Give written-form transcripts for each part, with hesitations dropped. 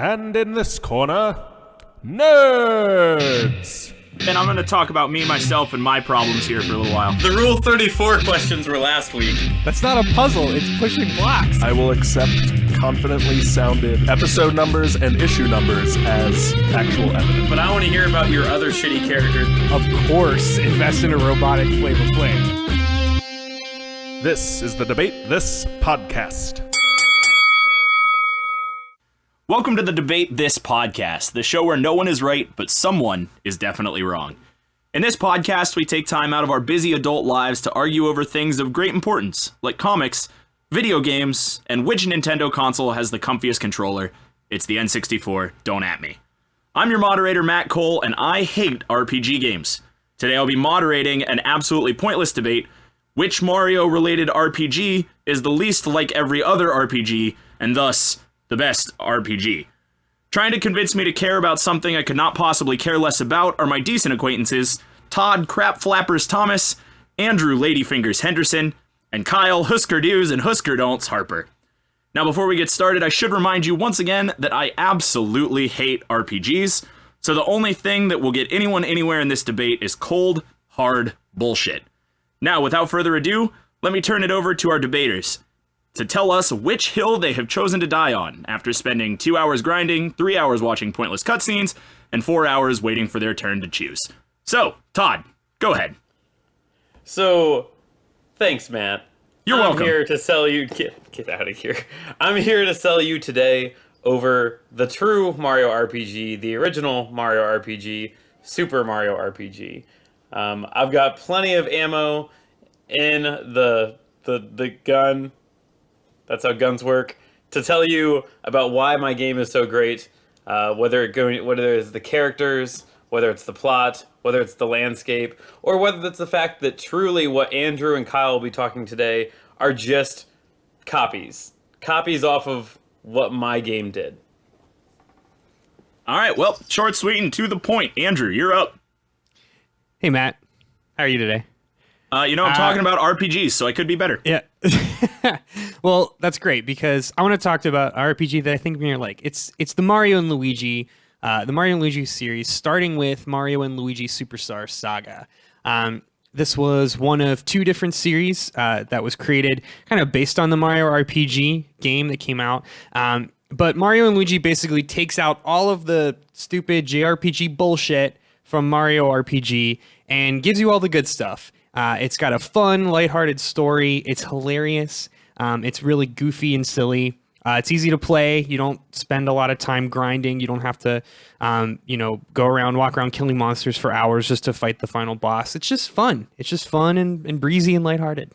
And in this corner, nerds! And I'm going to talk about me, myself, and my problems here for a little while. The Rule 34 questions were last week. That's not a puzzle, it's pushing blocks. I will accept confidently sounded episode numbers and issue numbers as actual evidence. But I want to hear about your other shitty characters. Of course, invest in a robotic Flavor Flav. This is the Debate This podcast. Welcome to the Debate This podcast, the show where no one is right, but someone is definitely wrong. In this podcast, we take time out of our busy adult lives to argue over things of great importance, like comics, video games, and which Nintendo console has the comfiest controller. It's the N64, don't at me. I'm your moderator, Matt Cole, and I hate RPG games. Today I'll be moderating an absolutely pointless debate: which Mario-related RPG is the least like every other RPG, and thus the best RPG. Trying to convince me to care about something I could not possibly care less about are my decent acquaintances, Todd Crap Flappers Thomas, Andrew Ladyfingers Henderson, and Kyle Husker Do's and Husker Don'ts Harper. Now before we get started, I should remind you once again that I absolutely hate RPGs, so the only thing that will get anyone anywhere in this debate is cold, hard bullshit. Now without further ado, let me turn it over to our debaters to tell us which hill they have chosen to die on after spending 2 hours grinding, 3 hours watching pointless cutscenes, and 4 hours waiting for their turn to choose. So, Todd, go ahead. So, thanks, Matt. You're welcome. I'm here to sell you... Get out of here. I'm here to sell you today over the true Mario RPG, the original Mario RPG, Super Mario RPG. I've got plenty of ammo in the gun. That's how guns work. To tell you about why my game is so great, whether it's the characters, whether it's the plot, whether it's the landscape, or whether it's the fact that truly what Andrew and Kyle will be talking today are just copies off of what my game did. All right, well, short, sweet, and to the point. Andrew, you're up. Hey, Matt. How are you today? I'm talking about RPGs, so I could be better. Yeah. Well, that's great, because I want to talk about an RPG that I think you're like. It's the Mario and Luigi, series, starting with Mario and Luigi Superstar Saga. This was one of two different series that was created kind of based on the Mario RPG game that came out. But Mario and Luigi basically takes out all of the stupid JRPG bullshit from Mario RPG and gives you all the good stuff. It's got a fun, lighthearted story. It's hilarious. It's really goofy and silly. It's easy to play. You don't spend a lot of time grinding. You don't have to, walk around killing monsters for hours just to fight the final boss. It's just fun. It's just fun and breezy and lighthearted.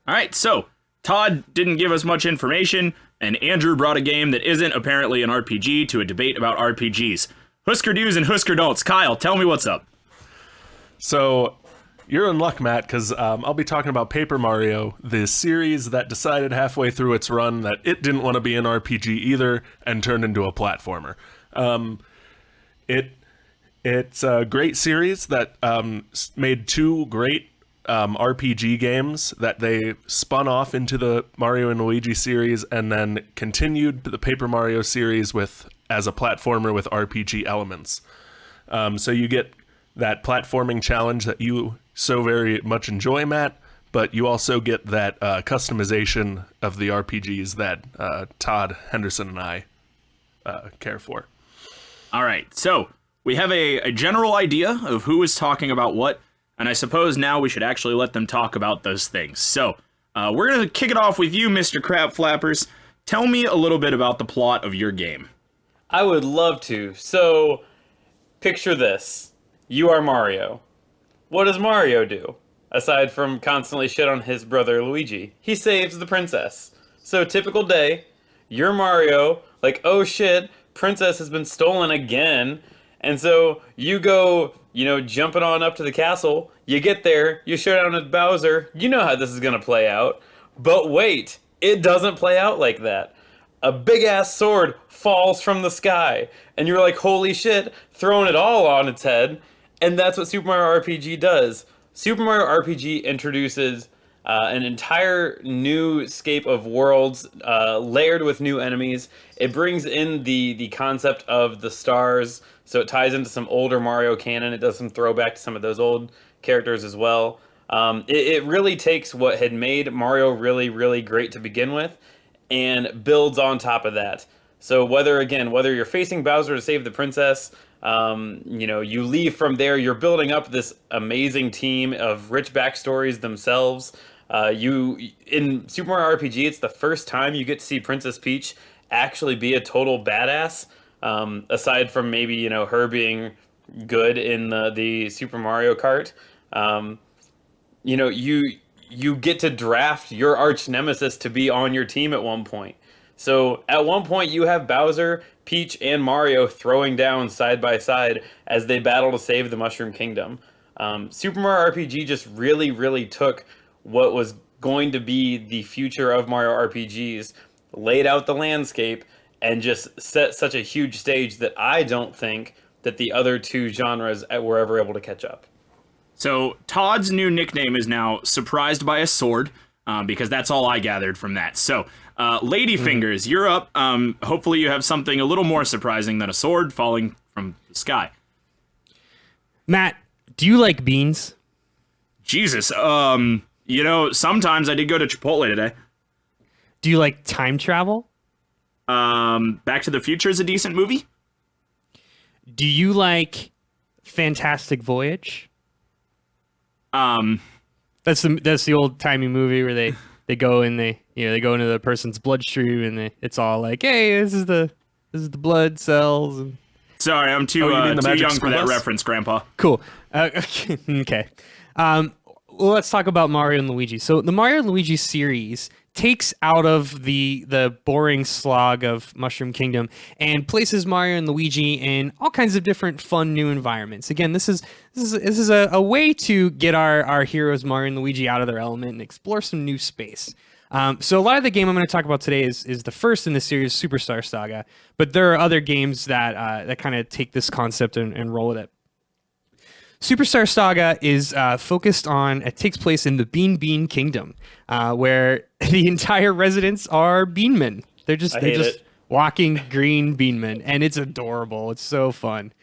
All right, so Todd didn't give us much information, and Andrew brought a game that isn't apparently an RPG to a debate about RPGs. Husker Do's and Husker Don'ts. Kyle, tell me what's up. So, you're in luck, Matt, because I'll be talking about Paper Mario, the series that decided halfway through its run that it didn't want to be an RPG either and turned into a platformer. It's a great series that made two great RPG games that they spun off into the Mario and Luigi series and then continued the Paper Mario series as a platformer with RPG elements. So you get that platforming challenge that you so very much enjoy, Matt, but you also get that customization of the RPGs that Todd, Henderson, and I care for. All right, so we have a general idea of who is talking about what, and I suppose now we should actually let them talk about those things. So we're going to kick it off with you, Mr. Crab Flappers. Tell me a little bit about the plot of your game. I would love to. So, picture this. You are Mario. What does Mario do? Aside from constantly shit on his brother Luigi, he saves the princess. So typical day, you're Mario, like, oh shit, princess has been stolen again. And so you go, jumping on up to the castle, you get there, you show down with Bowser, you know how this is gonna play out. But wait, it doesn't play out like that. A big ass sword falls from the sky, and you're like, holy shit, throwing it all on its head. And that's what Super Mario RPG does. Super Mario RPG introduces an entire new scape of worlds layered with new enemies. It brings in the concept of the stars, so it ties into some older Mario canon. It does some throwback to some of those old characters as well. It really takes what had made Mario really, really great to begin with and builds on top of that. So whether you're facing Bowser to save the princess, you leave from there, you're building up this amazing team of rich backstories themselves. In Super Mario RPG, it's the first time you get to see Princess Peach actually be a total badass. Aside from maybe her being good in the Super Mario Kart. You get to draft your arch nemesis to be on your team at one point. So at one point you have Bowser, Peach, and Mario throwing down side by side as they battle to save the Mushroom Kingdom. Super Mario RPG just really, really took what was going to be the future of Mario RPGs, laid out the landscape, and just set such a huge stage that I don't think that the other two genres were ever able to catch up. So Todd's new nickname is now Surprised by a Sword, because that's all I gathered from that. So, Ladyfingers, you're up. Hopefully you have something a little more surprising than a sword falling from the sky. Matt, do you like beans? Jesus, sometimes I did go to Chipotle today. Do you like time travel? Back to the Future is a decent movie. Do you like Fantastic Voyage? That's the old timey movie where they go and they go into the person's bloodstream and it's all like, hey, this is the blood cells. And... Sorry, I'm too young for that reference, Grandpa. Cool. Okay. Well, let's talk about Mario and Luigi. So the Mario and Luigi series takes out of the boring slog of Mushroom Kingdom and places Mario and Luigi in all kinds of different fun new environments. Again, this is a way to get our heroes Mario and Luigi out of their element and explore some new space. So a lot of the game I'm going to talk about today is the first in the series, Superstar Saga, but there are other games that kind of take this concept and roll with it. Superstar Saga is focused on, it takes place in the Bean Kingdom, where the entire residents are beanmen. They're just walking green beanmen, and it's adorable. It's so fun.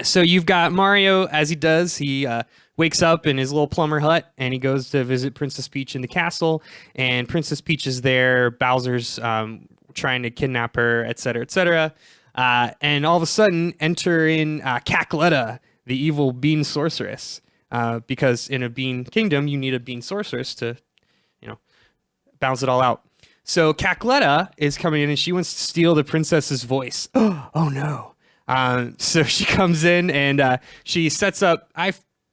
So you've got Mario, as he does, he wakes up in his little plumber hut, and he goes to visit Princess Peach in the castle, and Princess Peach is there, Bowser's trying to kidnap her, etc., etc., and all of a sudden, enter in Cackletta, the evil bean sorceress. Because in a bean kingdom, you need a bean sorceress to, balance it all out. So Cackletta is coming in, and she wants to steal the princess's voice. Oh no! So she comes in, and she sets up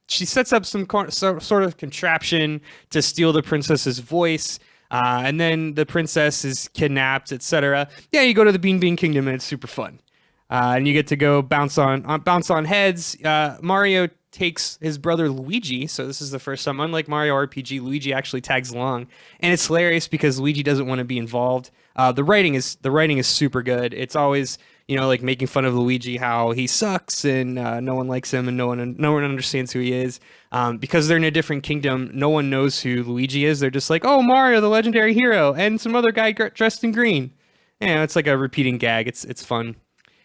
some sort of contraption to steal the princess's voice. And then the princess is kidnapped, etc. Yeah, you go to the Bean Kingdom, and it's super fun. And you get to go bounce on heads. Mario takes his brother Luigi, so this is the first time. Unlike Mario RPG, Luigi actually tags along, and it's hilarious because Luigi doesn't want to be involved. The writing is super good. It's always like making fun of Luigi, how he sucks and no one likes him and no one understands who he is. Because they're in a different kingdom, no one knows who Luigi is. They're just like, oh, Mario, the legendary hero, and some other guy dressed in green. It's like a repeating gag. It's fun.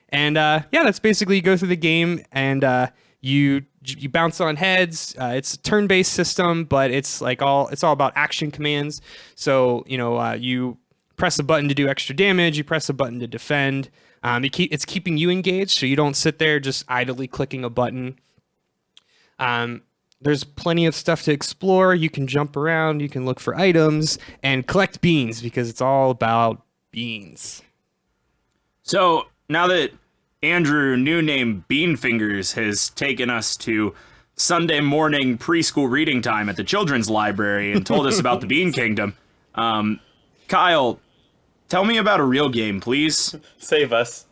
And that's basically, you go through the game and you bounce on heads. It's a turn-based system, but it's all about action commands. So you press a button to do extra damage. You press a button to defend. It's keeping you engaged, so you don't sit there just idly clicking a button. There's plenty of stuff to explore. You can jump around, you can look for items, and collect beans, because it's all about beans. So, now that Andrew, new name Beanfingers, has taken us to Sunday morning preschool reading time at the children's library and told us about the Bean Kingdom, Kyle, tell me about a real game, please. Save us.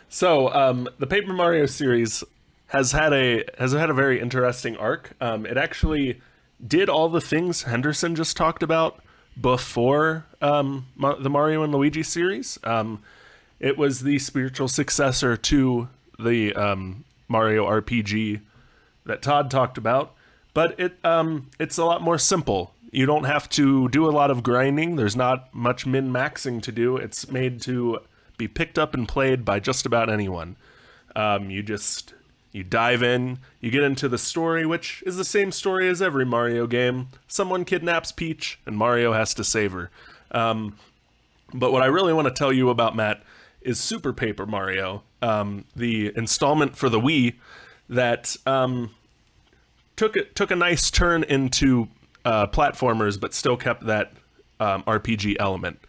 So, the Paper Mario series has had a very interesting arc. It actually did all the things Henderson just talked about before the Mario and Luigi series. It was the spiritual successor to the Mario RPG that Todd talked about, but it's a lot more simple. You don't have to do a lot of grinding. There's not much min-maxing to do. It's made to be picked up and played by just about anyone. You dive in, you get into the story, which is the same story as every Mario game. Someone kidnaps Peach, and Mario has to save her. But what I really want to tell you about, Matt, is Super Paper Mario, the installment for the Wii that took a nice turn into platformers, but still kept that RPG element.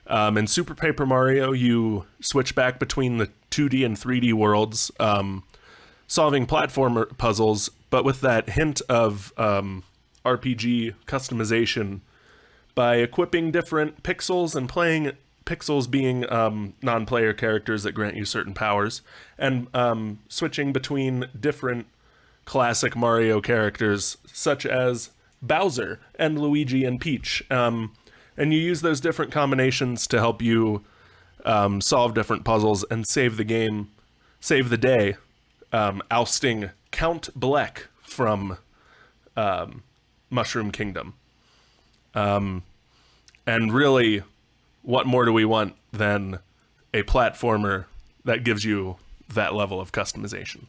In Super Paper Mario, you switch back between the 2D and 3D worlds, solving platformer puzzles, but with that hint of RPG customization by equipping different pixels and playing pixels being non-player characters that grant you certain powers, and switching between different classic Mario characters such as Bowser and Luigi and Peach. And you use those different combinations to help you solve different puzzles and save the day, ousting Count Bleck from Mushroom Kingdom. And really, what more do we want than a platformer that gives you that level of customization?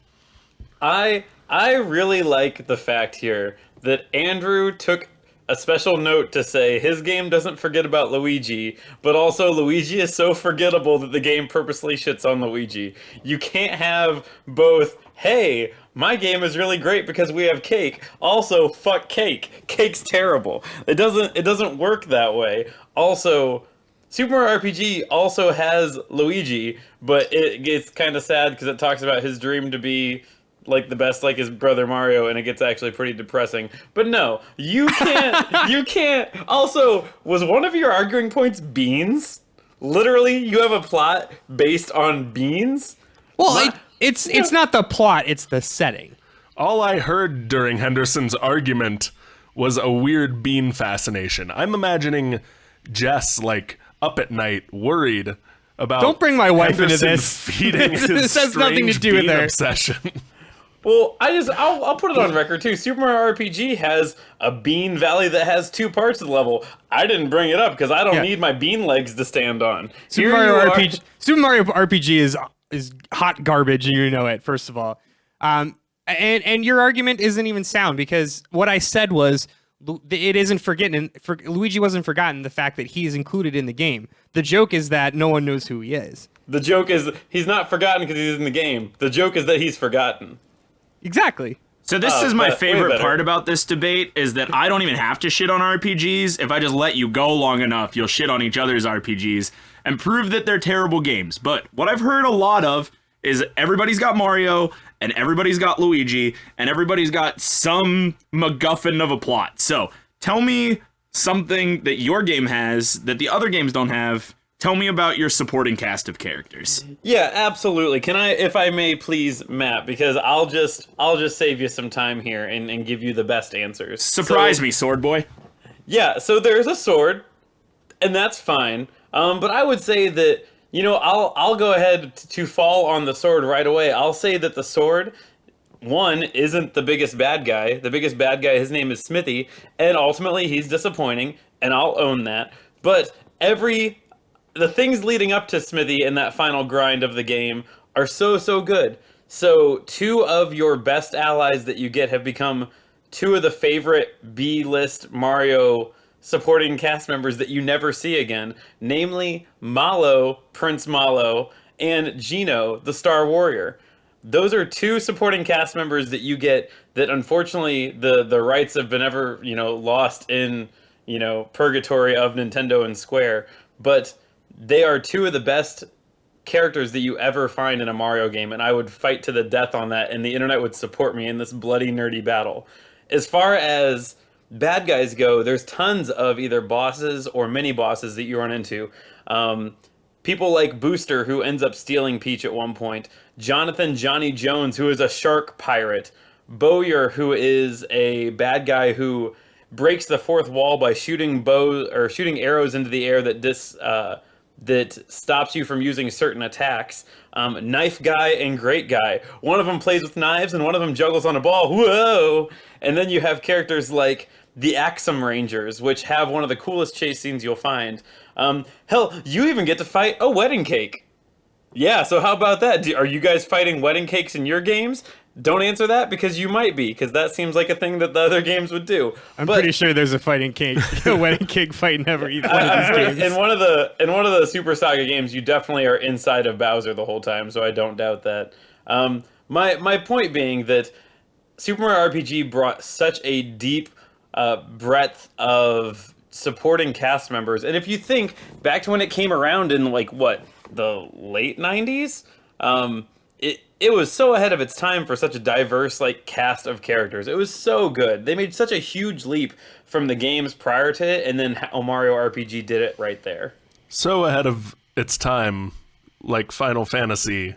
I really like the fact here that Andrew took a special note to say his game doesn't forget about Luigi, but also Luigi is so forgettable that the game purposely shits on Luigi. You can't have both, hey, my game is really great because we have cake. Also, fuck cake. Cake's terrible. It doesn't work that way. Also, Super Mario RPG also has Luigi, but it gets kind of sad because it talks about his dream to be like the best like his brother Mario, and it gets actually pretty depressing. But no, you can't. Also, was one of your arguing points beans? Literally, you have a plot based on beans? Well, it's not the plot, it's the setting. All I heard during Henderson's argument was a weird bean fascination. I'm imagining Jess like up at night, worried about Don't bring my wife Henderson into this. feeding his This has nothing to strange do with bean her. obsession. Well, I'll put it on record too. Super Mario RPG has a bean valley that has two parts of the level. I didn't bring it up because I don't need my bean legs to stand on. Super Mario RPG is hot garbage, and you know it. First of all, and your argument isn't even sound because what I said was it isn't forgotten. Luigi wasn't forgotten. The fact that he is included in the game. The joke is that no one knows who he is. The joke is he's not forgotten because he's in the game. The joke is that he's forgotten. Exactly. So this is my way favorite better. part about this debate is that I don't even have to shit on RPGs. If I just let you go long enough, you'll shit on each other's RPGs and prove that they're terrible games. But what I've heard a lot of is everybody's got Mario and everybody's got Luigi and everybody's got some MacGuffin of a plot. So tell me something that your game has that the other games don't have. Tell me about your supporting cast of characters. Yeah, absolutely. Can I, if I may, please, Matt, because I'll just save you some time here and give you the best answers. Surprise me, Sword Boy. Yeah, so there's a sword, and that's fine. But I would say that, I'll go ahead to fall on the sword right away. I'll say that the sword, one, isn't the biggest bad guy. The biggest bad guy, his name is Smithy, and ultimately he's disappointing, and I'll own that. But the things leading up to Smithy in that final grind of the game are so good. So two of your best allies that you get have become two of the favorite B-list Mario supporting cast members that you never see again, namely Mallow, Prince Mallow, and Gino, the Star Warrior. Those are two supporting cast members that you get that unfortunately the rights have been ever, lost in, purgatory of Nintendo and Square. But they are two of the best characters that you ever find in a Mario game, and I would fight to the death on that, and the internet would support me in this bloody, nerdy battle. As far as bad guys go, there's tons of either bosses or mini-bosses that you run into. People like Booster, who ends up stealing Peach at one point. Jonathan Johnny Jones, who is a shark pirate. Bowyer, who is a bad guy who breaks the fourth wall by shooting arrows into the air that that stops you from using certain attacks. Knife Guy and Great Guy. One of them plays with knives and one of them juggles on a ball. Whoa! And then you have characters like the Axum Rangers, which have one of the coolest chase scenes you'll find. Hell, you even get to fight a wedding cake. Yeah, so how about that? Are you guys fighting wedding cakes in your games? Don't answer that, because you might be, because that seems like a thing that the other games would do. I'm pretty sure there's a fighting cake, a wedding cake fight in every one of these games. In one of the Super Saga games, you definitely are inside of Bowser the whole time, so I don't doubt that. My point being that Super Mario RPG brought such a deep breadth of supporting cast members, and if you think back to when it came around in the late 90s, it was so ahead of its time for such a diverse cast of characters. It was so good. They made such a huge leap from the games prior to it, and then how Mario RPG did it right there. So ahead of its time, like Final Fantasy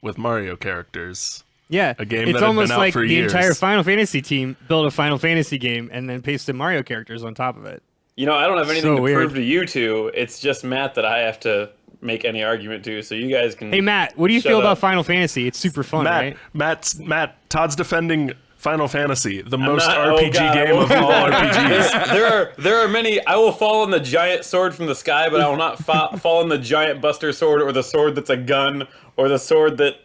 with Mario characters. Yeah, a game it's that almost had been out like for the years. entire Final Fantasy team built a Final Fantasy game and then pasted Mario characters on top of it. I don't have anything So to weird. prove to you two. It's just Matt that I have to make any argument to, so you guys can. Hey Matt, what do you Shut feel up. about Final Fantasy? It's super fun, right? Matt, Todd's defending Final Fantasy, the most not- RPG God, I game of won't all do that. RPGs. There are many. I will fall on the giant sword from the sky, but I will not fall on the giant Buster sword, or the sword that's a gun, or the sword that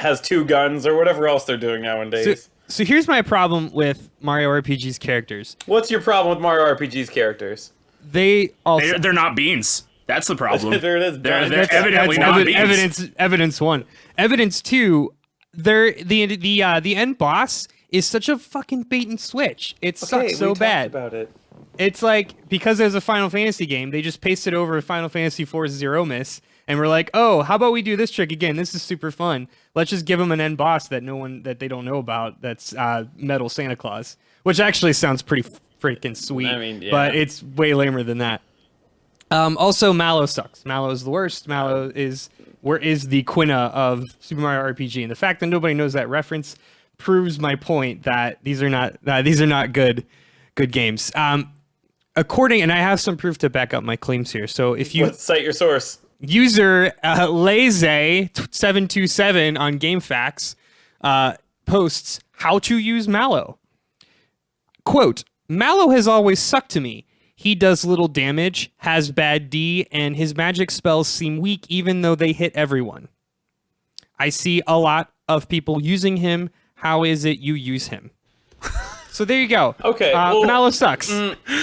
has two guns, or whatever else they're doing nowadays. So here's my problem with Mario RPG's characters. What's your problem with Mario RPG's characters? They also They're not beans. That's the problem. There it is. They're That's- evidently not beans. Evidence one. Evidence two. The end boss is such a fucking bait and switch. It sucks so we talked bad. about it. It's like, because there's a Final Fantasy game, they just pasted over Final Fantasy IV Zero Miss, and we're like, oh, how about we do this trick again? This is super fun. Let's just give them an end boss that they don't know about. That's Metal Santa Claus, which actually sounds pretty freaking sweet. I mean, yeah. But it's way lamer than that. Also, Mallow sucks. Mallow is the worst. Mallow is the Quina of Super Mario RPG, and the fact that nobody knows that reference proves my point that these are not good games. According, and I have some proof to back up my claims here. So if you Let's cite your source. user Lazy727 on GameFAQs posts how to use Mallow. Quote, Mallow has always sucked to me. He does little damage, has bad D, and his magic spells seem weak even though they hit everyone. I see a lot of people using him. How is it you use him? So there you go. Okay, well, Mallow sucks.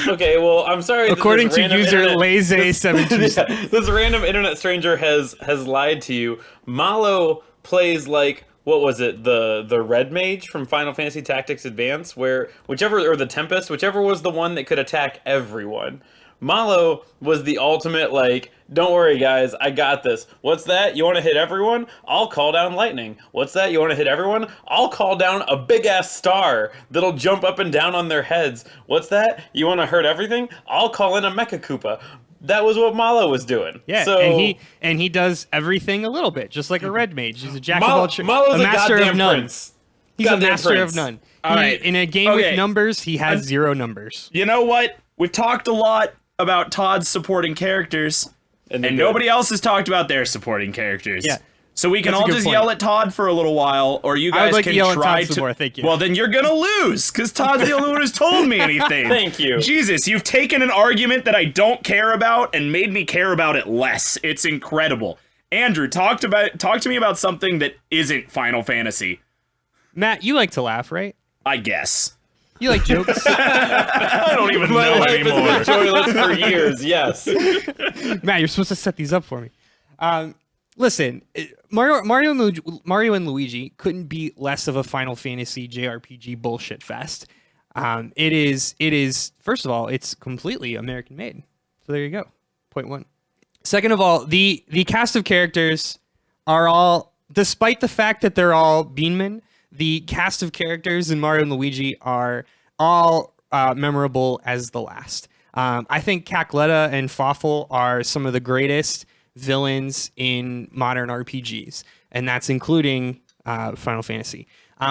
Okay, well, I'm sorry. that According this to random user internet- Lazy727. this random internet stranger has lied to you. Mallow plays like, what was it, the Red Mage from Final Fantasy Tactics Advance, or the Tempest, whichever was the one that could attack everyone. Mallow was the ultimate, don't worry guys, I got this. What's that? You want to hit everyone? I'll call down lightning. What's that? You want to hit everyone? I'll call down a big ass star that'll jump up and down on their heads. What's that? You want to hurt everything? I'll call in a Mecha Koopa. That was what Mallow was doing. Yeah, so, and he does everything a little bit, just like a red mage. He's a jack of Mal- all trades, Mallow's a master goddamn of none. prince. He's Goddamn a master prince. of none. All right. In a game Okay. with numbers, he has zero numbers. You know what? We've talked a lot about Todd's supporting characters, and nobody else has talked about their supporting characters. Yeah. So we can That's a all good just point. yell at Todd for a little while, or you I guys would like can to yell at try Todd some to. more, thank you. Well, then you're gonna lose, because Todd's the only one who's told me anything. Thank you. Jesus, you've taken an argument that I don't care about and made me care about it less. It's incredible. Andrew, talk to me about something that isn't Final Fantasy. Matt, you like to laugh, right? I guess. You like jokes. I don't even My know life anymore. has been joyless for years, yes. Matt, you're supposed to set these up for me. Listen, Mario and Luigi couldn't be less of a Final Fantasy JRPG bullshit fest. It is. First of all, it's completely American made. So there you go. Point one. Second of all, the cast of characters are all, despite the fact that they're all Beanmen, the cast of characters in Mario and Luigi are all memorable as the last. I think Cackletta and Fawful are some of the greatest villains in modern RPGs, and that's including Final Fantasy.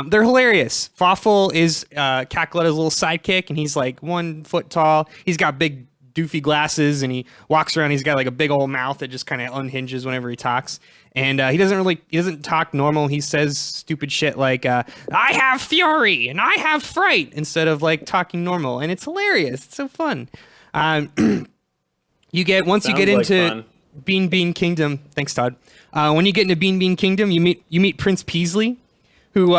They're hilarious. Fawful is Cackletta's little sidekick, and he's like 1 foot tall. He's got big doofy glasses, and he walks around. He's got like a big old mouth that just kind of unhinges whenever he talks. And he doesn't talk normal. He says stupid shit like, I have fury and I have fright, instead of like talking normal. And it's hilarious. It's so fun. Once you get into fun. Bean Kingdom, thanks Todd. When you get into Bean Kingdom, you meet Prince Peasley, who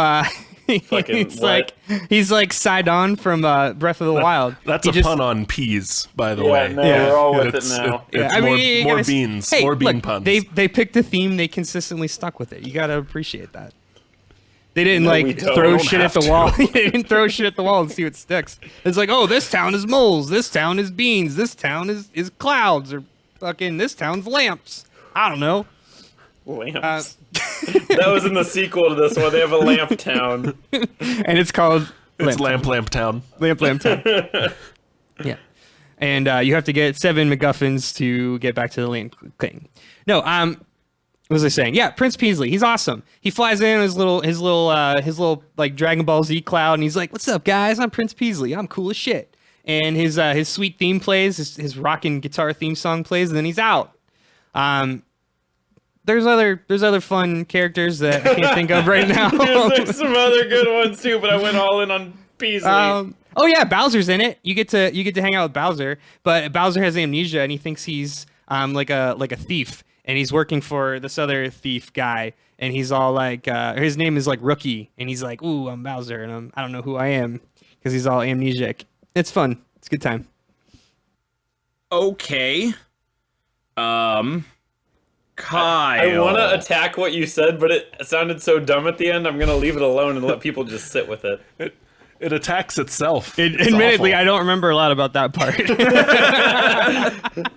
he's like Sidon from Breath of the Wild. That's a pun on peas, by the Yeah, way. no, we're all with it now. It's more beans, more bean puns. They picked a theme, they consistently stuck with it. You gotta appreciate that. They didn't we don't. throw We don't shit at have the wall. They didn't throw shit at the wall and see what sticks. It's like, oh, this town is moles, this town is beans, this town is clouds, or fucking this town's lamps. I don't know. Lamps. That was in the sequel to this one. They have a lamp town. And it's called It's Lamp Town. Lamp Town. Yeah. And you have to get 7 MacGuffins to get back to the land thing. No, what was I saying? Yeah, Prince Peasley. He's awesome. He flies in his little like Dragon Ball Z cloud, and he's like, "What's up, guys? I'm Prince Peasley. I'm cool as shit." And his sweet theme plays, his rockin' guitar theme song plays, and then he's out. There's other fun characters that I can't think of right now. There's some other good ones too, but I went all in on Peasley. Oh yeah, Bowser's in it. You get to hang out with Bowser, but Bowser has amnesia and he thinks he's like a thief, and he's working for this other thief guy, and he's all like, his name is like Rookie, and he's like, "Ooh, I'm Bowser, and I don't know who I am," because he's all amnesiac. It's fun. It's a good time. Okay. Kyle. I want to attack what you said, but it sounded so dumb at the end. I'm going to leave it alone and let people just sit with it. It attacks itself. Admittedly, I don't remember a lot about that part.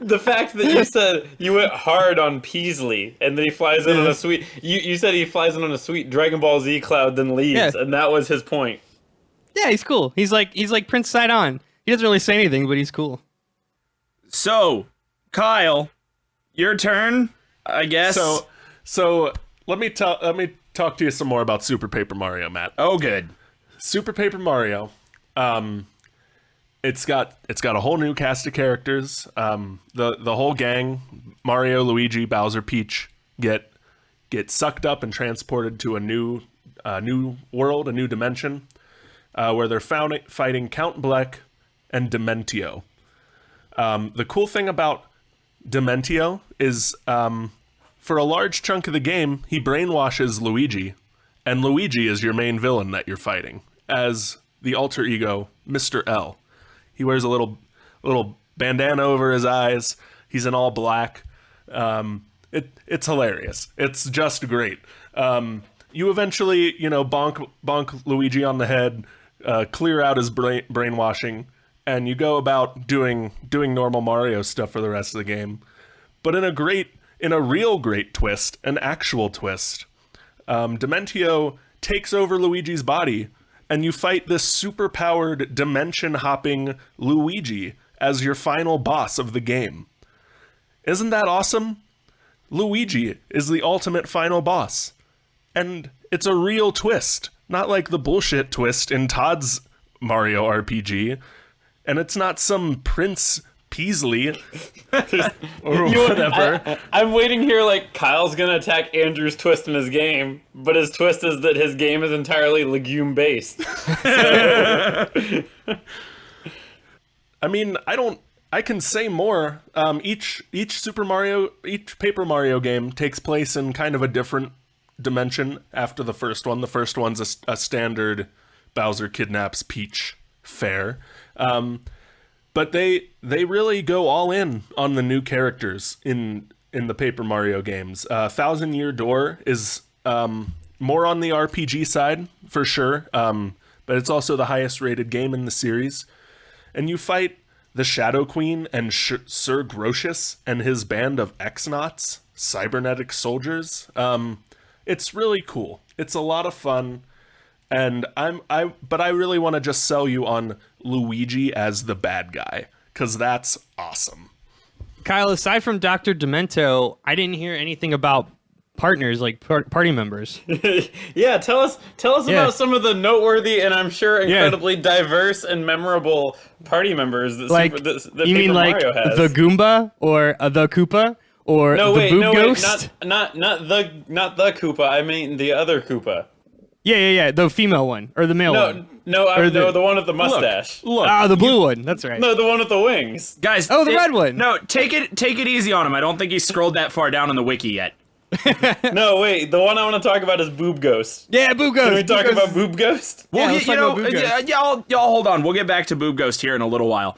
The fact that you said you went hard on Peasley and that he flies in on a sweet... You said he flies in on a sweet Dragon Ball Z cloud, then leaves, and that was his point. Yeah, he's cool. He's like Prince Sidon. He doesn't really say anything, but he's cool. So, Kyle, your turn, I guess. So let me talk to you some more about Super Paper Mario, Matt. Oh, good. Super Paper Mario, it's got a whole new cast of characters. The whole gang, Mario, Luigi, Bowser, Peach, get sucked up and transported to a new world, a new dimension, where they're fighting Count Bleck and Dementio. The cool thing about Dementio is, for a large chunk of the game, he brainwashes Luigi, and Luigi is your main villain that you're fighting, as the alter ego, Mr. L. He wears a little bandana over his eyes. He's in all black. It's hilarious. It's just great. You eventually, bonk Luigi on the head, clear out his brainwashing, and you go about doing normal Mario stuff for the rest of the game. But in a real great twist, an actual twist, Dementio takes over Luigi's body, and you fight this super-powered, dimension-hopping Luigi as your final boss of the game. Isn't that awesome? Luigi is the ultimate final boss. And it's a real twist, not like the bullshit twist in Todd's Mario RPG. And it's not some Prince Peasley or whatever. I'm waiting here like Kyle's going to attack Andrew's twist in his game, but his twist is that his game is entirely legume-based. I mean, I can say more. Each Paper Mario game takes place in kind of a different dimension after the first one. The first one's a standard Bowser kidnaps Peach fare. But they really go all in on the new characters in the Paper Mario games. Thousand Year Door is more on the RPG side, for sure, but it's also the highest rated game in the series. And you fight the Shadow Queen and Sir Grocious and his band of X-Nauts, cybernetic soldiers. It's really cool. It's a lot of fun. And but I really want to just sell you on Luigi as the bad guy, because that's awesome. Kyle, aside from Dr. Demento, I didn't hear anything about partners, like party members. Yeah, tell us Yeah. about some of the noteworthy and I'm sure incredibly diverse and memorable party members that Like, that you Paper mean like Mario has. the Goomba or the Koopa or no, the wait, Boob no, Ghost? wait, not the Koopa. I mean the other Koopa. Yeah, the female one or the male one. No, the- the one with the mustache. Look, Ah, the blue one. That's right. No, the one with the wings. guys. Oh, the red one. No, take it easy on him. I don't think he's scrolled that far down in the wiki yet. No, wait, the one I want to talk about is Boob Ghost. Yeah, Boob Ghost. Can we talk Boob Ghost about Boob Ghost? Well, let's talk about Boob Ghost. y'all hold on. We'll get back to Boob Ghost here in a little while.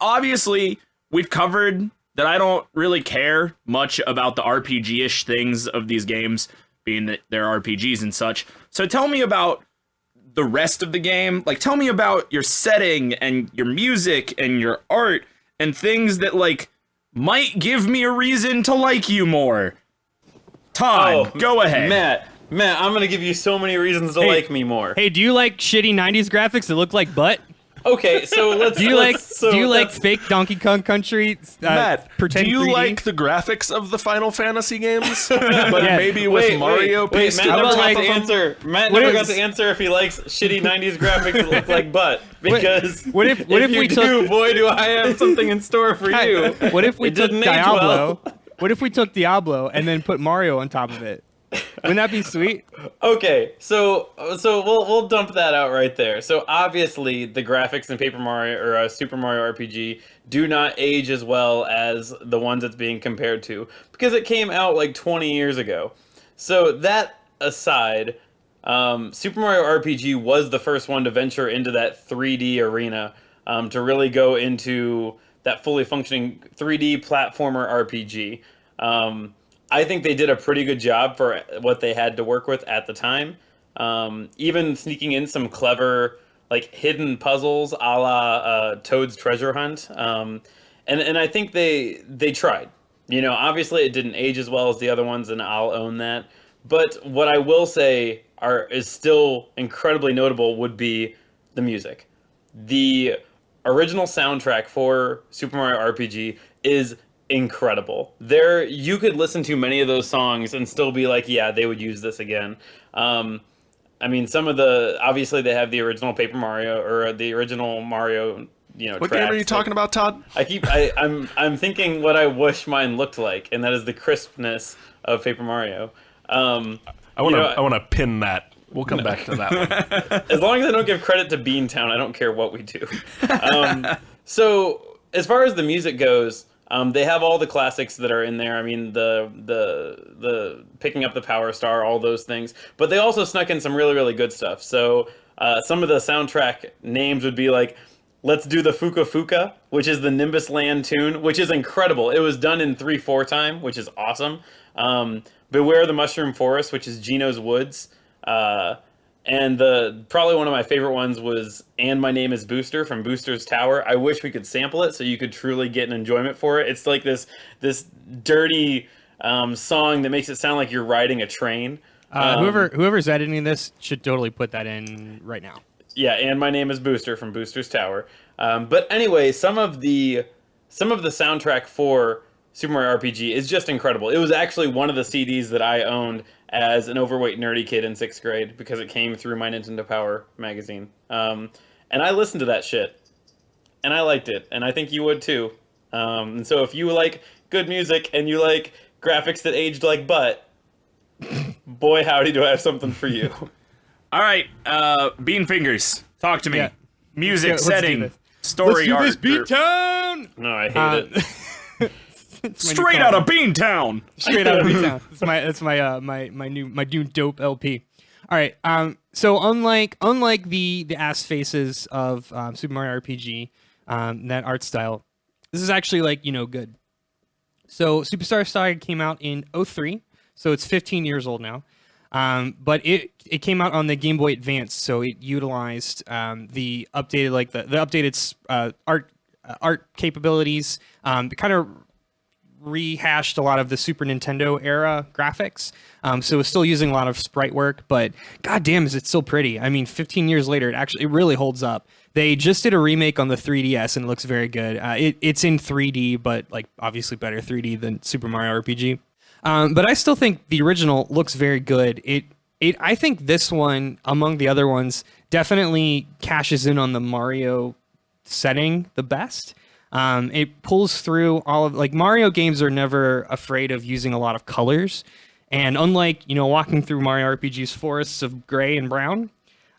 Obviously, we've covered that I don't really care much about the RPG-ish things of these games, being that they're RPGs and such. So tell me about the rest of the game. Like, tell me about your setting and your music and your art and things that, like, might give me a reason to like you more. Todd, go ahead. Matt, I'm gonna give you so many reasons to like me more. Hey, do you like shitty '90s graphics that look like butt? Okay, so let's. Do you like so do you like let's- fake Donkey Kong Country? Matt, pretend do you 3D? like the graphics of the Final Fantasy games? But Yeah. maybe with Mario Wait, pasted Matt on never top got of to them? answer. Matt What never if- got to answer if he likes shitty '90s graphics that look like butt. Because what if you we do, took- boy, do I have something in store for you. What if we It took didn't age Diablo? well. What if we took Diablo and then put Mario on top of it? Wouldn't that be sweet? Okay, so we'll dump that out right there. So obviously the graphics in Paper Mario or Super Mario RPG do not age as well as the ones it's being compared to because it came out like 20 years ago. So that aside, Super Mario RPG was the first one to venture into that 3D arena, to really go into that fully functioning 3D platformer RPG. I think they did a pretty good job for what they had to work with at the time. Even sneaking in some clever, like, hidden puzzles a la Toad's Treasure Hunt. And I think they tried. You know, obviously it didn't age as well as the other ones, and I'll own that. But what I will say is still incredibly notable would be the music. The original soundtrack for Super Mario RPG is incredible. You could listen to many of those songs and still be like, yeah, they would use this again. I mean, obviously they have the original Paper Mario or the original Mario, What game are you talking about, Todd? I'm thinking what I wish mine looked like, and that is the crispness of Paper Mario. I want to pin that. We'll come back to that one. As long as I don't give credit to Beantown, I don't care what we do. So as far as the music goes, they have all the classics that are in there. I mean, the picking up the Power Star, all those things. But they also snuck in some really, really good stuff. So some of the soundtrack names would be like, let's do the Fuka Fuka, which is the Nimbus Land tune, which is incredible. It was done in 3/4 time, which is awesome. Beware the Mushroom Forest, which is Gino's Woods. And probably one of my favorite ones was "And My Name Is Booster" from Booster's Tower. I wish we could sample it so you could truly get an enjoyment for it. It's like this dirty song that makes it sound like you're riding a train. Whoever's editing this should totally put that in right now. Yeah, "And My Name Is Booster" from Booster's Tower. But anyway, some of the soundtrack for Super Mario RPG is just incredible. It was actually one of the CDs that I owned as an overweight nerdy kid in 6th grade because it came through my Nintendo Power magazine. And I listened to that shit. And I liked it. And I think you would too. And so if you like good music and you like graphics that aged like butt, boy howdy do I have something for you. All right, Bean Fingers, talk to me. Yeah. Music, Let's do setting, this. story, art. Beattown! No, I hate it. Straight out of Beantown. Straight out of Beattown. That's my new dope LP. All right. So unlike the ass faces of Super Mario RPG, that art style, this is actually good. So Superstar Saga came out in 2003, so it's 15 years old now. But it came out on the Game Boy Advance, so it utilized the updated the updated art capabilities. Kind of rehashed a lot of the Super Nintendo era graphics. So it's still using a lot of sprite work, but goddamn, is it still pretty. I mean, 15 years later, it really holds up. They just did a remake on the 3DS and it looks very good. It's in 3D, but obviously better 3D than Super Mario RPG. But I still think the original looks very good. I think this one, among the other ones, definitely cashes in on the Mario setting the best. It pulls through all of, like, Mario games are never afraid of using a lot of colors. And unlike, walking through Mario RPG's forests of gray and brown,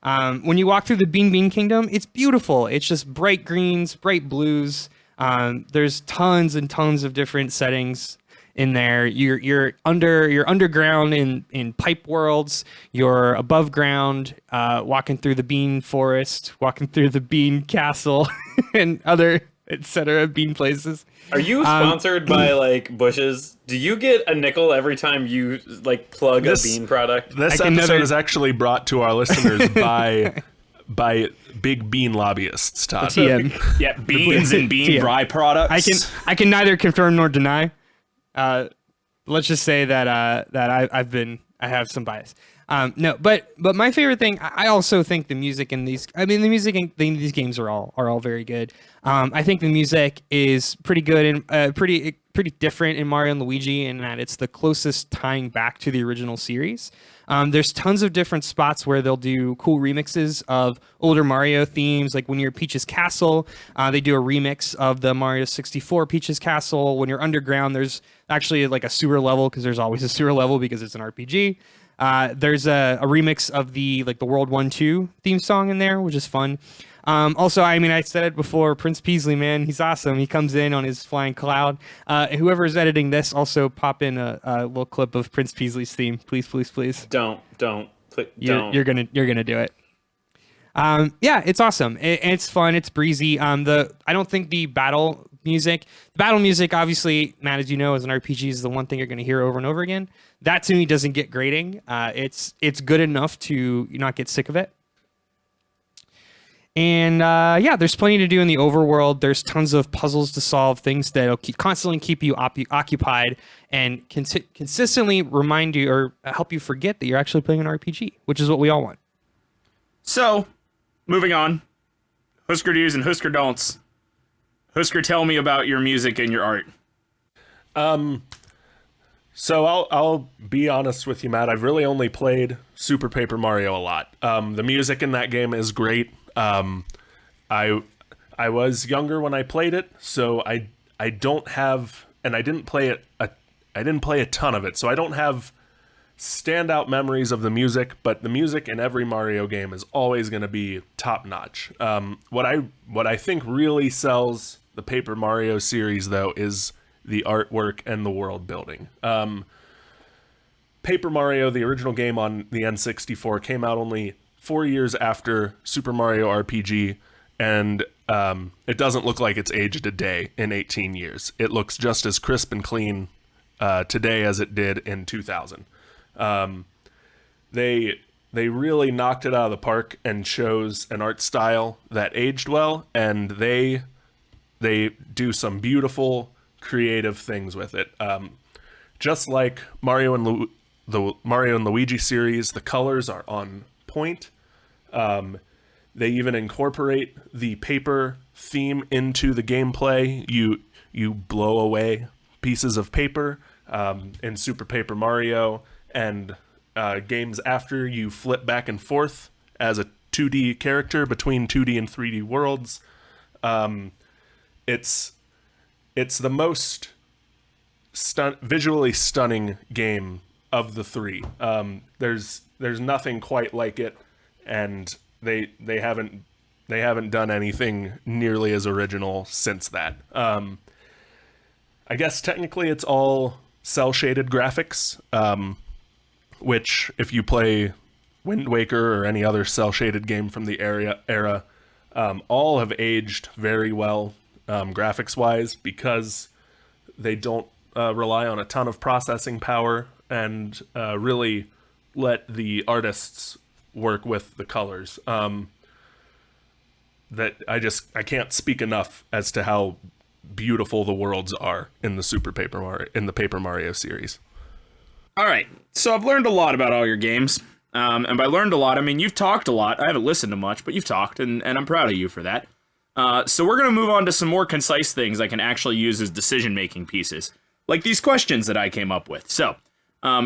when you walk through the Bean Bean Kingdom, it's beautiful. It's just bright greens, bright blues. There's tons and tons of different settings in there. You're underground in pipe worlds. You're above ground, walking through the bean forest, walking through the bean castle, and other etc. bean places. Are you sponsored by like Bush's? Do you get a nickel every time you like plug a bean product? This episode is actually brought to our listeners by big bean lobbyists, Todd. TM. Yeah, beans and bean byproducts. I can neither confirm nor deny. Let's just say that I have some bias. No, but my favorite thing, I also think the music in these, these games are all very good. I think the music is pretty good and pretty different in Mario and Luigi in that it's the closest tying back to the original series. There's tons of different spots where they'll do cool remixes of older Mario themes. Like when you're Peach's Castle, they do a remix of the Mario 64 Peach's Castle. When you're underground, there's actually like a sewer level, because there's always a sewer level because it's an RPG. There's a remix of the World 1-2 theme song in there, which is fun. Also, I said it before, Prince Peasley, man, he's awesome. He comes in on his flying cloud. Whoever's editing this, also pop in a little clip of Prince Peasley's theme, please, please, please. Don't. You're gonna do it. Yeah, it's awesome. It's fun. It's breezy. I don't think the battle music, obviously, Matt, as you know, as an RPG, is the one thing you're going to hear over and over again. That to me doesn't get grading. It's good enough to not get sick of it. And there's plenty to do in the overworld. There's tons of puzzles to solve, things that'll constantly keep you occupied and consistently remind you or help you forget that you're actually playing an RPG, which is what we all want. So, moving on. Husker do's and Husker don'ts. Husker, tell me about your music and your art. So I'll be honest with you, Matt. I've really only played Super Paper Mario a lot. The music in that game is great. I was younger when I played it, so I don't have, and I didn't play a ton of it, so I don't have standout memories of the music. But the music in every Mario game is always going to be top notch. What I think really sells the Paper Mario series, though, is the artwork and the world building. Paper Mario, the original game on the N64, came out only 4 years after Super Mario RPG, and it doesn't look like it's aged a day in 18 years. It looks just as crisp and clean today as it did in 2000. They really knocked it out of the park and chose an art style that aged well, and they do some beautiful, creative things with it. Just like Mario and the Mario and Luigi series, the colors are on point. They even incorporate the paper theme into the gameplay. You blow away pieces of paper in Super Paper Mario, and games after, you flip back and forth as a 2D character between 2D and 3D worlds. It's the most visually stunning game of the three. There's nothing quite like it, and they haven't done anything nearly as original since that. I guess technically it's all cel shaded graphics, which if you play Wind Waker or any other cel shaded game from the era, all have aged very well graphics wise, because they don't rely on a ton of processing power and really let the artists work with the colors. That I can't speak enough as to how beautiful the worlds are in the Paper Mario series. All right, so I've learned a lot about all your games. And by learned a lot, I mean you've talked a lot. I haven't listened to much, but you've talked, and I'm proud of you for that. So we're going to move on to some more concise things I can actually use as decision-making pieces. like these questions that I came up with. So,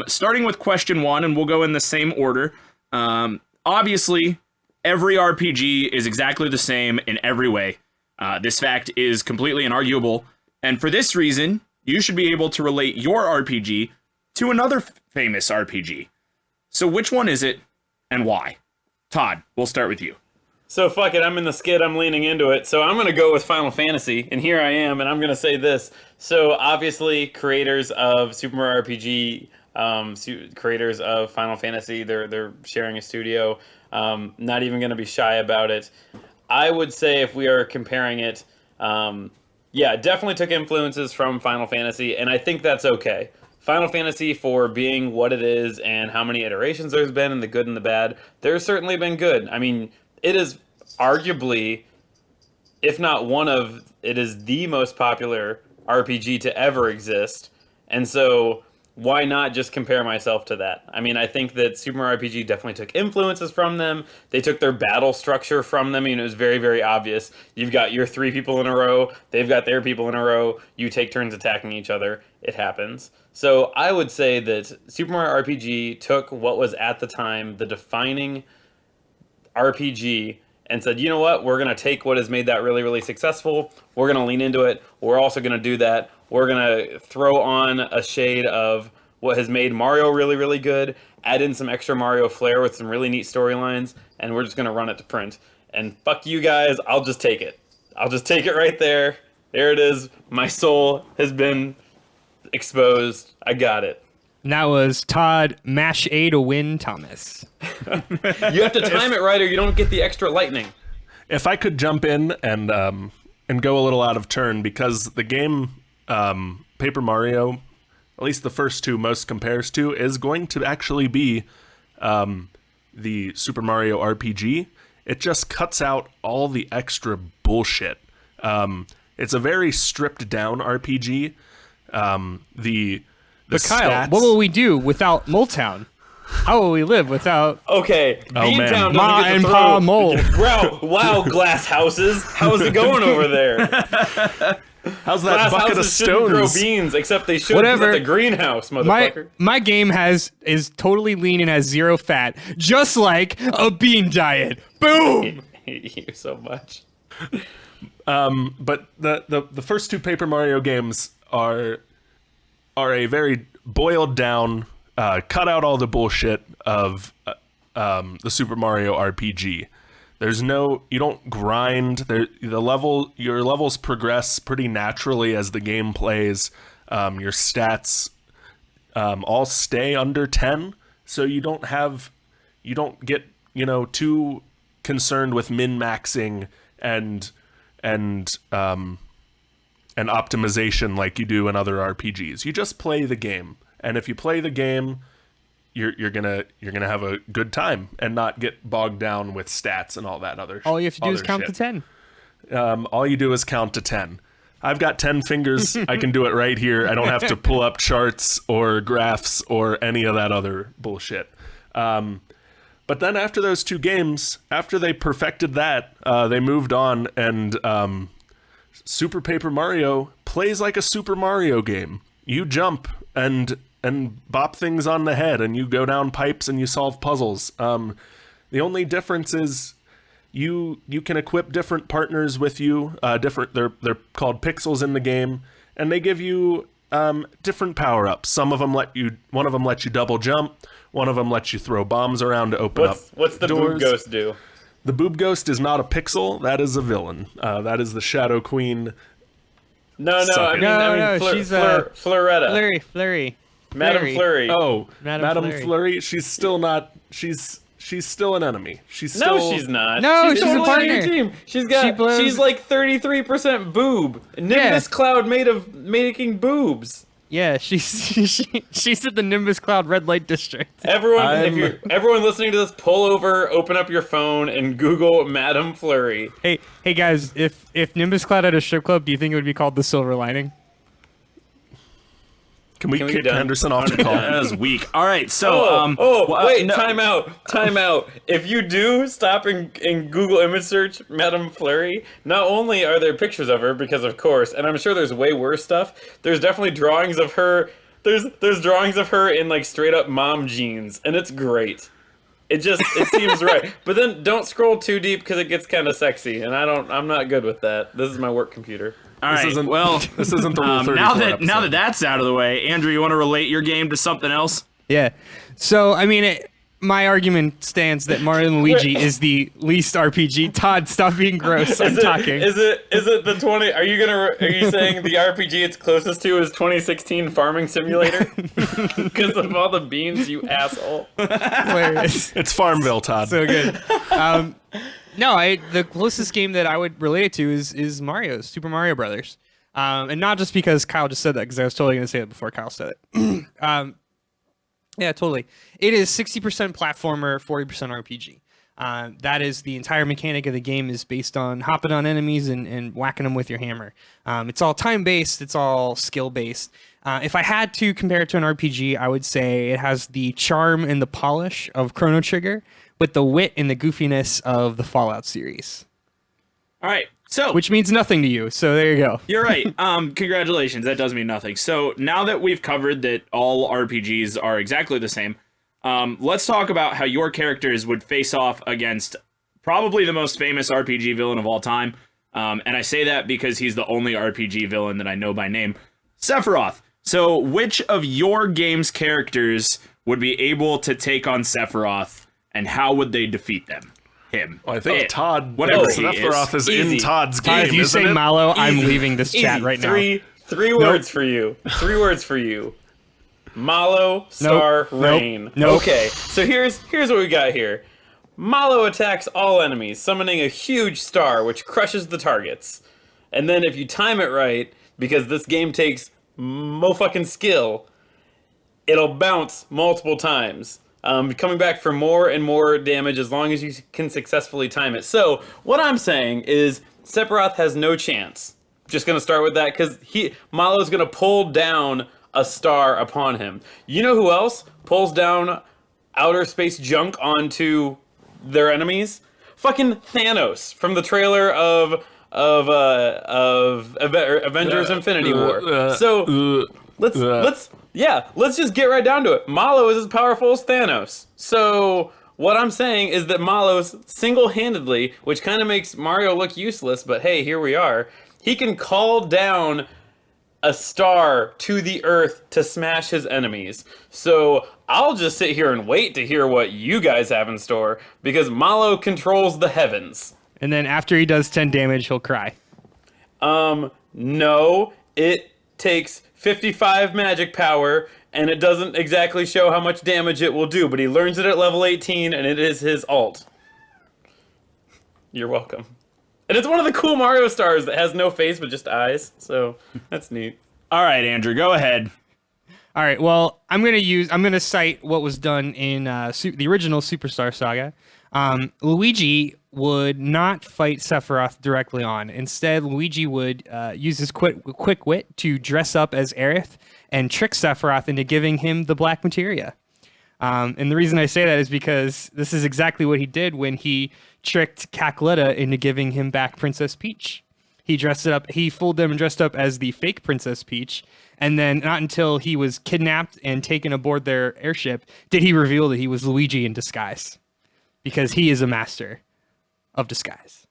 starting with question 1, and we'll go in the same order. Obviously, every RPG is exactly the same in every way. This fact is completely inarguable, and for this reason, you should be able to relate your RPG to another famous RPG. So which one is it, and why? Todd, we'll start with you. So fuck it, I'm in the skid, I'm leaning into it. So I'm going to go with Final Fantasy, and here I am, and I'm going to say this. So obviously, creators of Super Mario RPG, creators of Final Fantasy, they're sharing a studio. Not even going to be shy about it. I would say if we are comparing it, definitely took influences from Final Fantasy, and I think that's okay. Final Fantasy, for being what it is and how many iterations there's been and the good and the bad, there's certainly been good. I mean, it is arguably, if not it is the most popular RPG to ever exist. And so why not just compare myself to that? I mean, I think that Super Mario RPG definitely took influences from them. They took their battle structure from them. I mean, it was very, very obvious. You've got your 3 people in a row. They've got their people in a row. You take turns attacking each other. It happens. So I would say that Super Mario RPG took what was at the time the defining RPG and said, you know what, we're going to take what has made that really, really successful. We're going to lean into it. We're also going to do that. We're going to throw on a shade of what has made Mario really, really good, add in some extra Mario flair with some really neat storylines, and we're just going to run it to print. And fuck you guys, I'll just take it. I'll just take it right there. There it is. My soul has been exposed. I got it. And that was Todd Mash A to win Thomas. You have to time it right or you don't get the extra lightning. If I could jump in and go a little out of turn, because the game Paper Mario, at least the first 2 most compares to, is going to actually be the Super Mario RPG. It just cuts out all the extra bullshit. It's a very stripped down RPG. But Kyle, what will we do without Moletown? How will we live without... Okay, Beantown Ma doesn't and get to Pa throw... Mole. Wow, glass houses. How's it going over there? How's that Glass bucket of houses shouldn't grow stones? beans, except they should Whatever. at the greenhouse, motherfucker. My game is totally lean and has 0 fat, just like a bean diet. Boom! I hate you so much. But the first 2 Paper Mario games are a very boiled down, cut out all the bullshit of the Super Mario RPG. You don't grind. Your levels progress pretty naturally as the game plays. Your stats all stay under 10, so you don't get too concerned with min-maxing and optimization like you do in other RPGs. You just play the game, and if you play the game, you're gonna have a good time and not get bogged down with stats and all that other. All you have to do is count shit. to 10. All you do is count to 10. I've got 10 fingers. I can do it right here. I don't have to pull up charts or graphs or any of that other bullshit. But then after those 2 games, after they perfected that, they moved on, and Super Paper Mario plays like a Super Mario game. You jump and bop things on the head, and you go down pipes and you solve puzzles. The only difference is you can equip different partners with you. They're called pixels in the game, and they give you different power-ups. One of them let you double jump. One of them lets you throw bombs around to open up What's the doors. Boob Ghost do? The Boob Ghost is not a pixel. That is a villain. That is the Shadow Queen. No, Sucker. I mean, she's Floretta. Flurry. Madam Flurry. Oh, Madam Madam Flurry. She's still not. She's still an enemy. She's still. No, she's not. No, she's a totally on your partner. team. She's blows- like 33% boob. Nimbus Cloud made of making boobs. Yeah, she's at the Nimbus Cloud Red Light District. Everyone listening to this, pull over, open up your phone, and Google Madam Flurry. Hey guys, if Nimbus Cloud had a strip club, do you think it would be called the Silver Lining? Can we be kick done? Henderson off the call? That was weak. All right, so Wait, no- time out. If you do stop and Google image search Madame Fleury, not only are there pictures of her, because of course, and I'm sure there's way worse stuff. There's definitely drawings of her. There's drawings of her in like straight up mom jeans, and it's great. It seems right. But then don't scroll too deep because it gets kind of sexy, and I'm not good with that. This is my work computer. All right. Isn't, Well, this isn't the Rule 34 now episode. that that's out of the way, Andrew, you want to relate your game to something else? Yeah. So, I mean, my argument stands that Mario and Luigi is the least RPG. Todd, stop being gross. I'm talking. Is it the 20? Are you saying the RPG it's closest to is 2016 Farming Simulator? Because of all the beans, you asshole. Hilarious. It's Farmville, Todd. So good. No, the closest game that I would relate it to is Mario's Super Mario Brothers, and not just because Kyle just said that, because I was totally going to say it before Kyle said it. Yeah, totally. It is 60% platformer, 40% RPG. That is the entire mechanic of the game, is based on hopping on enemies and whacking them with your hammer. It's all time-based. It's all skill-based. If I had to compare it to an RPG, I would say it has the charm and the polish of Chrono Trigger, with the wit and the goofiness of the Fallout series. All right. So, Which means nothing to you, so there you go. you're right. Congratulations. That does mean nothing. So now that we've covered that all RPGs are exactly the same, let's talk about how your characters would face off against probably the most famous RPG villain of all time. And I say that because he's the only RPG villain that I know by name, Sephiroth. So which of your game's characters would be able to take on Sephiroth, and how would they defeat him? Well, I think Todd, whatever Sephiroth is in Easy. Todd's game, If you isn't say it? Mallow, I'm Easy. leaving this chat right now. Three words for you. 3 words for you. Mallow, Star, Nope. Rain. Nope. Okay, so here's what we got here. Mallow attacks all enemies, summoning a huge star which crushes the targets. And then if you time it right, because this game takes mo-fucking skill, it'll bounce multiple times. Coming back for more and more damage as long as you can successfully time it. So, what I'm saying is Sephiroth has no chance. Just gonna start with that, because Mallow's gonna pull down a star upon him. You know who else pulls down outer space junk onto their enemies? Fucking Thanos from the trailer of Avengers Infinity War. So let's just get right down to it. Mallow is as powerful as Thanos. So what I'm saying is that Mallow's single-handedly, which kind of makes Mario look useless, but hey, here we are. He can call down a star to the earth to smash his enemies. So I'll just sit here and wait to hear what you guys have in store, because Mallow controls the heavens. And then after he does 10 damage, he'll cry. No, it takes 55 magic power, and it doesn't exactly show how much damage it will do, but he learns it at level 18, and it is his ult. You're welcome. And it's one of the cool Mario stars that has no face but just eyes, so that's neat. All right, Andrew, go ahead. All right, well, I'm gonna cite what was done in the original Superstar Saga. Luigi would not fight Sephiroth directly on. Instead, Luigi would use his quick wit to dress up as Aerith and trick Sephiroth into giving him the black materia. And the reason I say that is because this is exactly what he did when he tricked Cackletta into giving him back Princess Peach. He fooled them and dressed up as the fake Princess Peach, and then not until he was kidnapped and taken aboard their airship did he reveal that he was Luigi in disguise, because he is a master of disguise.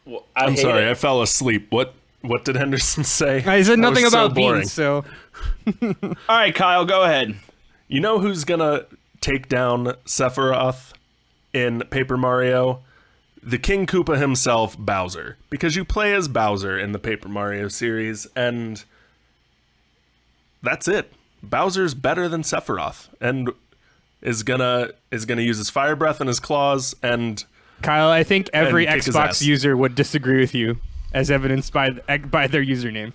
Well, I'm sorry, I fell asleep. What did Henderson say? I said That nothing was so about boring. beans, so All right, Kyle, go ahead. You know who's gonna take down Sephiroth in Paper Mario? The King Koopa himself, Bowser. Because you play as Bowser in the Paper Mario series, and that's it. Bowser's better than Sephiroth, and is gonna use his fire breath and his claws, and Kyle, I think every kick his Xbox ass. user would disagree with you, as evidenced by their username.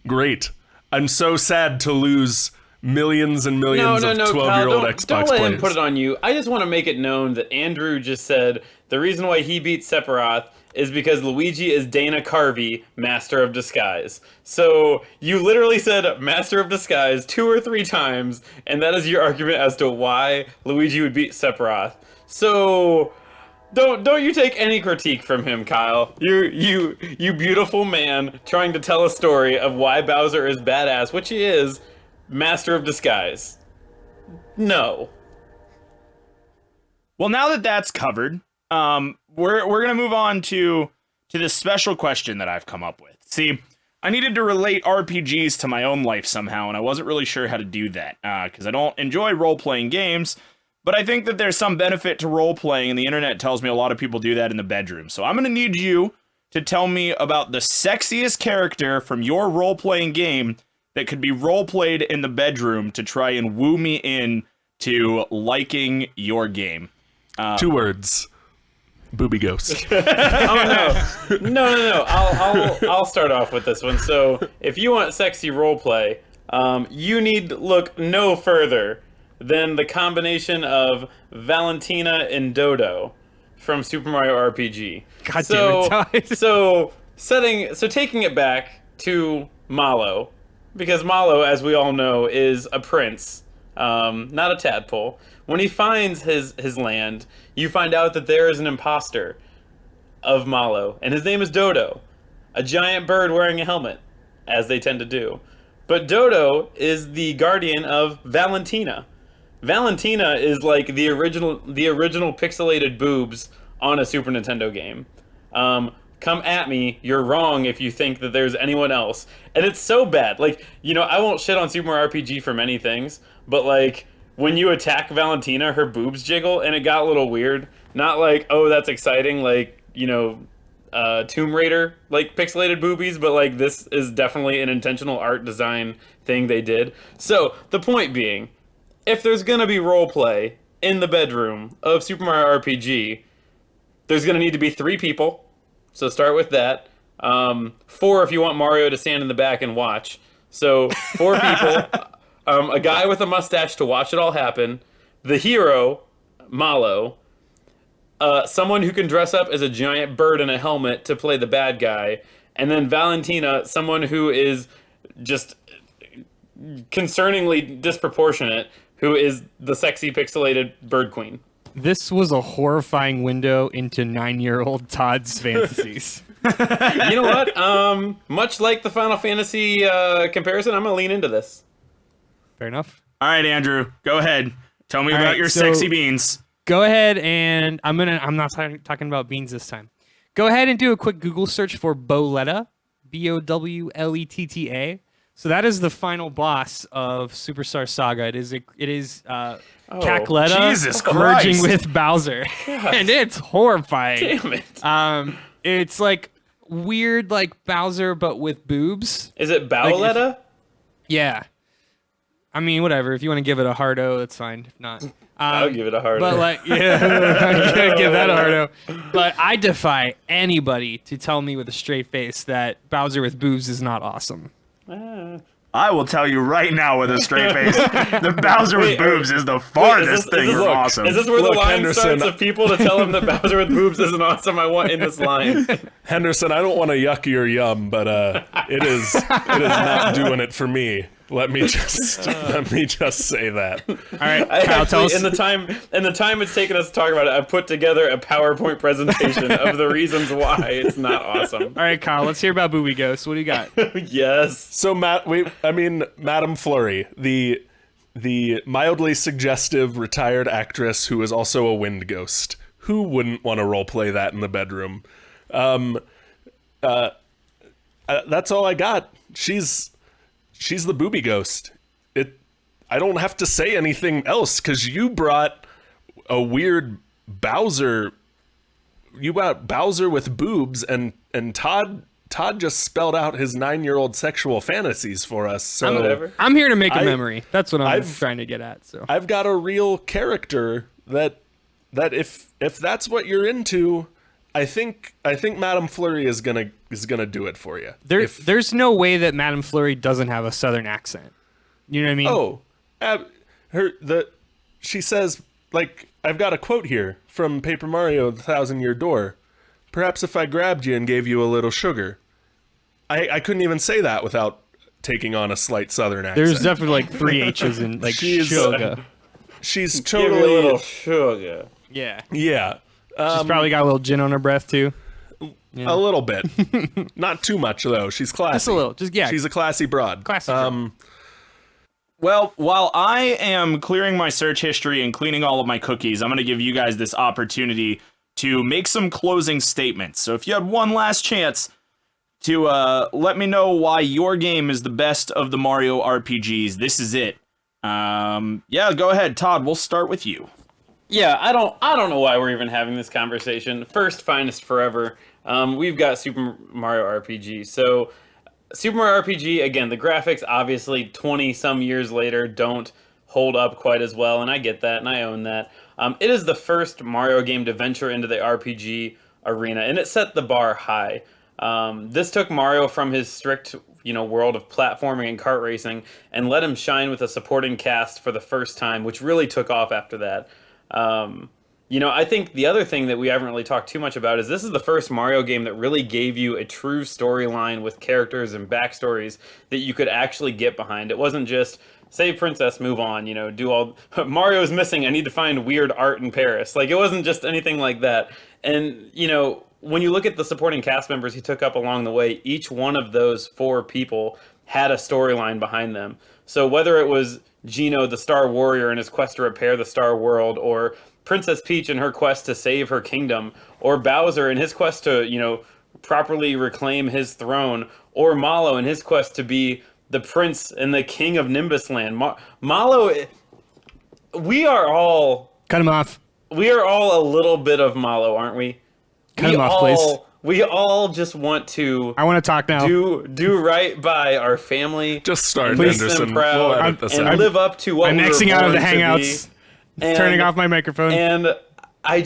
great. I'm so sad to lose millions and millions of 12-year-old Kyle, Xbox don't let players. him put it on you. I just want to make it known that Andrew just said the reason why he beat Sephiroth is because Luigi is Dana Carvey, Master of Disguise. So you literally said Master of Disguise 2 or 3 times, and that is your argument as to why Luigi would beat Sephiroth. So don't you take any critique from him, Kyle. You beautiful man trying to tell a story of why Bowser is badass, which he is, Master of Disguise. No. Well, now that that's covered, we're gonna move on to this special question that I've come up with. See, I needed to relate RPGs to my own life somehow, and I wasn't really sure how to do that because I don't enjoy role-playing games, but I think that there's some benefit to role-playing, and the internet tells me a lot of people do that in the bedroom. So I'm gonna need you to tell me about the sexiest character from your role-playing game that could be role-played in the bedroom to try and woo me in to liking your game. 2 words. Booby ghost. Oh no. I'll start off with this one. So if you want sexy roleplay, you need look no further than the combination of Valentina and Dodo from Super Mario RPG. God damn it, Todd. so taking it back to Mallow, because Mallow, as we all know, is a prince, not a tadpole. When he finds his land, you find out that there is an imposter of Mallow, and his name is Dodo, a giant bird wearing a helmet, as they tend to do. But Dodo is the guardian of Valentina. Valentina is like the original pixelated boobs on a Super Nintendo game. Come at me, you're wrong if you think that there's anyone else. And it's so bad. Like, you know, I won't shit on Super Mario RPG for many things, but like, when you attack Valentina, her boobs jiggle, and it got a little weird. Not like, oh, that's exciting, like, you know, Tomb Raider, like, pixelated boobies, but like, this is definitely an intentional art design thing they did. So, the point being, if there's gonna be roleplay in the bedroom of Super Mario RPG, there's gonna need to be 3 people. So start with that. 4 if you want Mario to stand in the back and watch. So 4 people. A guy with a mustache to watch it all happen. The hero, Mallow. Someone who can dress up as a giant bird in a helmet to play the bad guy. And then Valentina, someone who is just concerningly disproportionate, who is the sexy pixelated bird queen. This was a horrifying window into 9-year-old Todd's fantasies. You know what? Much like the Final Fantasy comparison, I'm gonna lean into this. Fair enough. All right, Andrew, go ahead. Tell me All about right, your so- sexy beans. Go ahead and I'm not talking about beans this time. Go ahead and do a quick Google search for Bowletta, Bowletta. So that is the final boss of Superstar Saga. It is Cackletta Jesus merging Christ. with Bowser, and it's horrifying. Damn it. It's like weird, like Bowser but with boobs. Is it Bowletta? Yeah. I mean, whatever. If you want to give it a hardo, that's fine. If not, I'll give it a hard. But like, yeah, I'm gonna give that a hardo. But I defy anybody to tell me with a straight face that Bowser with boobs is not awesome. I will tell you right now with a straight face, the Bowser with boobs is the farthest thing from awesome. Is this where Look, the line Henderson. starts of people to tell him that Bowser with boobs isn't awesome? I want in this line. Henderson, I don't want to yuck your yum, but it is not doing it for me. Let me just say that. All right, I Kyle, tell actually, us. in the time it's taken us to talk about it, I put together a PowerPoint presentation of the reasons why it's not awesome. All right, Kyle, let's hear about Booby Ghost. What do you got? Yes. So Madame Flurry, the mildly suggestive retired actress who is also a wind ghost. Who wouldn't want to roleplay that in the bedroom? That's all I got. She's the booby ghost. I don't have to say anything else because you brought a weird Bowser. You brought Bowser with boobs, and Todd just spelled out his 9-year-old sexual fantasies for us. So Whatever. I'm here to make a memory. That's what I'm I've- trying to get at. So I've got a real character that if that's what you're into, I think Madame Flurry is gonna do it for you. there's no way that Madame Flurry doesn't have a Southern accent. You know what I mean? Oh, she says, like, I've got a quote here from Paper Mario: The 1,000-Year Door. Perhaps if I grabbed you and gave you a little sugar. I couldn't even say that without taking on a slight southern accent. There's definitely like 3 H's in like sugar. She's Give me a totally... little sugar. Yeah. Yeah. She's probably got a little gin on her breath too. A little bit. Not too much, though. She's classy. Just a little. Just, yeah. She's a classy broad. Classy broad. Well, while I am clearing my search history and cleaning all of my cookies, I'm going to give you guys this opportunity to make some closing statements. So if you had one last chance to let me know why your game is the best of the Mario RPGs, this is it. Yeah, go ahead, Todd. We'll start with you. Yeah, I don't know why we're even having this conversation. First, finest forever. We've got Super Mario RPG. So, Super Mario RPG, again, the graphics, obviously, 20-some years later, don't hold up quite as well, and I get that, and I own that. It is the first Mario game to venture into the RPG arena, and it set the bar high. This took Mario from his strict, world of platforming and kart racing, and let him shine with a supporting cast for the first time, which really took off after that. I think the other thing that we haven't really talked too much about is this is the first Mario game that really gave you a true storyline with characters and backstories that you could actually get behind. It wasn't just, save princess, move on, do all... Mario's missing, I need to find weird art in Paris. Like, it wasn't just anything like that. And, when you look at the supporting cast members he took up along the way, each one of those 4 people had a storyline behind them. So whether it was Geno, the Star Warrior, in his quest to repair the Star World, or Princess Peach in her quest to save her kingdom, or Bowser in his quest to, properly reclaim his throne, or Mallow in his quest to be the prince and the king of Nimbus Land. Mallow, we are all... Cut him off. We are all a little bit of Mallow, aren't we? Cut him off, please. We all just want to... I want to talk now. Do right by our family. Just start, make Anderson. them proud, and live up to what I'm we were Xing out of the born to Hangouts. be. Turning off my microphone. And I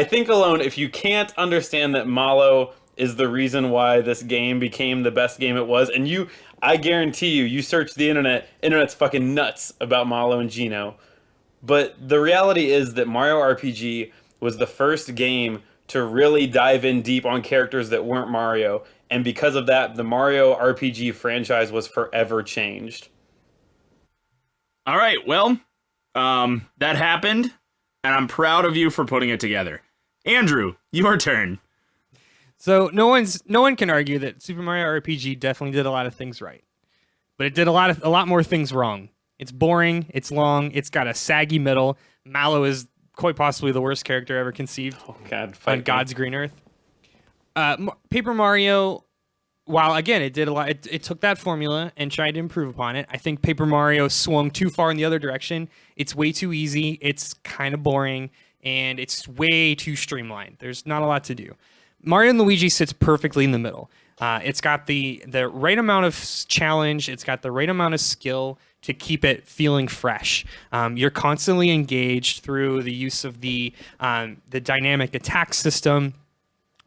think alone, if you can't understand that Mallow is the reason why this game became the best game it was, and I guarantee you search the internet's fucking nuts about Mallow and Geno. But the reality is that Mario RPG was the first game to really dive in deep on characters that weren't Mario, and because of that, the Mario RPG franchise was forever changed. All right, well, that happened, and I'm proud of you for putting it together. Andrew, your turn. So no one can argue that Super Mario RPG definitely did a lot of things right, but it did a lot more things wrong. It's boring, it's long, it's got a saggy middle. Mallow is quite possibly the worst character ever conceived on God's green earth. Paper Mario, while again it did a lot, it took that formula and tried to improve upon it. I think Paper Mario swung too far in the other direction. It's way too easy. It's kind of boring, and it's way too streamlined. There's not a lot to do. Mario and Luigi sits perfectly in the middle. It's got the right amount of challenge. It's got the right amount of skill to keep it feeling fresh. You're constantly engaged through the use of the dynamic attack system.